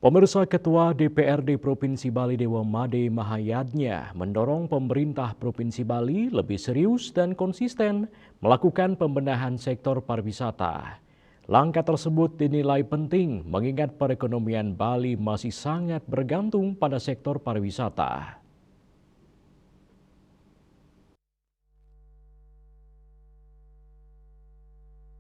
Pemirsa, Ketua DPRD Provinsi Bali Dewa Made Mahayadnya mendorong pemerintah Provinsi Bali lebih serius dan konsisten melakukan pembenahan sektor pariwisata. Langkah tersebut dinilai penting mengingat perekonomian Bali masih sangat bergantung pada sektor pariwisata.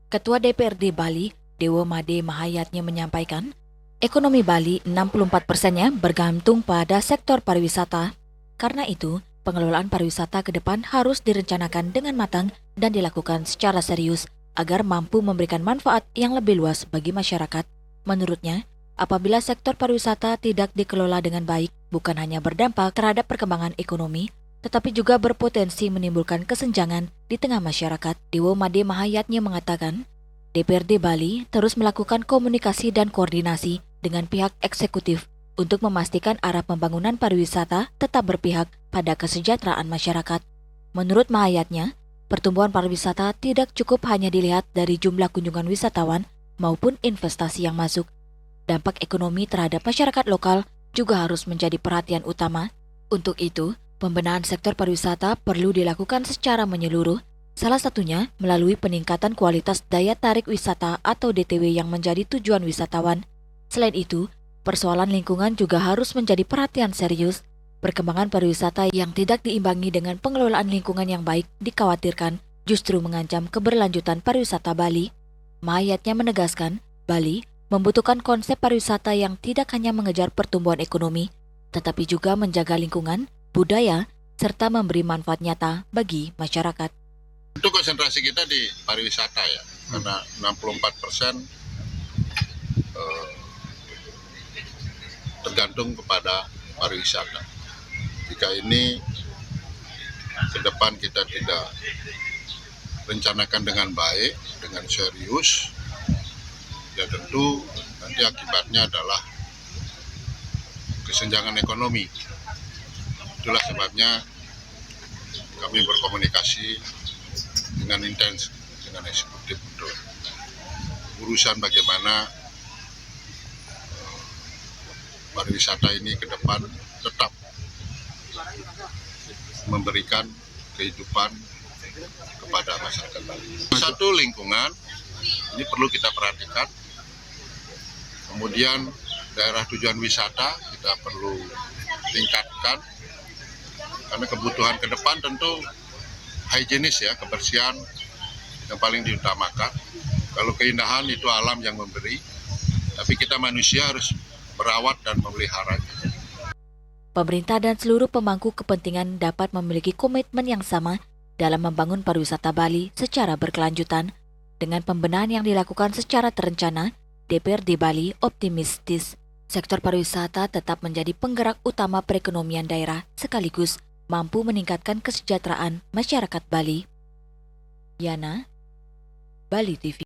Ketua DPRD Bali, Dewa Made Mahayatnya menyampaikan, ekonomi Bali 64%-nya bergantung pada sektor pariwisata. Karena itu, pengelolaan pariwisata ke depan harus direncanakan dengan matang dan dilakukan secara serius agar mampu memberikan manfaat yang lebih luas bagi masyarakat. Menurutnya, apabila sektor pariwisata tidak dikelola dengan baik, bukan hanya berdampak terhadap perkembangan ekonomi, tetapi juga berpotensi menimbulkan kesenjangan di tengah masyarakat. Dewa Made Mahayatnya mengatakan, DPRD Bali terus melakukan komunikasi dan koordinasi dengan pihak eksekutif untuk memastikan arah pembangunan pariwisata tetap berpihak pada kesejahteraan masyarakat. Menurut Mahayatnya, pertumbuhan pariwisata tidak cukup hanya dilihat dari jumlah kunjungan wisatawan maupun investasi yang masuk. Dampak ekonomi terhadap masyarakat lokal juga harus menjadi perhatian utama. Untuk itu, pembenahan sektor pariwisata perlu dilakukan secara menyeluruh, salah satunya melalui peningkatan kualitas daya tarik wisata atau DTW yang menjadi tujuan wisatawan. Selain itu, persoalan lingkungan juga harus menjadi perhatian serius. Perkembangan pariwisata yang tidak diimbangi dengan pengelolaan lingkungan yang baik dikhawatirkan justru mengancam keberlanjutan pariwisata Bali. Mahayatnya menegaskan, Bali membutuhkan konsep pariwisata yang tidak hanya mengejar pertumbuhan ekonomi, tetapi juga menjaga lingkungan, budaya, serta memberi manfaat nyata bagi masyarakat. Itu konsentrasi kita di pariwisata ya, karena 64% tergantung kepada pariwisata. Jika ini ke depan kita tidak rencanakan dengan baik, dengan serius, ya tentu nanti akibatnya adalah kesenjangan ekonomi. Itulah sebabnya kami berkomunikasi dengan intens dengan eksekutif untuk urusan bagaimana pariwisata ini ke depan tetap memberikan kehidupan kepada masyarakat Bali. Satu, lingkungan ini perlu kita perhatikan. Kemudian daerah tujuan wisata kita perlu tingkatkan, karena kebutuhan ke depan tentu higienis ya, kebersihan yang paling diutamakan. Kalau keindahan itu alam yang memberi, tapi kita manusia harus merawat dan memeliharanya. Pemerintah dan seluruh pemangku kepentingan dapat memiliki komitmen yang sama dalam membangun pariwisata Bali secara berkelanjutan. Dengan pembenahan yang dilakukan secara terencana, DPRD Bali optimistis sektor pariwisata tetap menjadi penggerak utama perekonomian daerah sekaligus mampu meningkatkan kesejahteraan masyarakat Bali. Yana, Bali TV.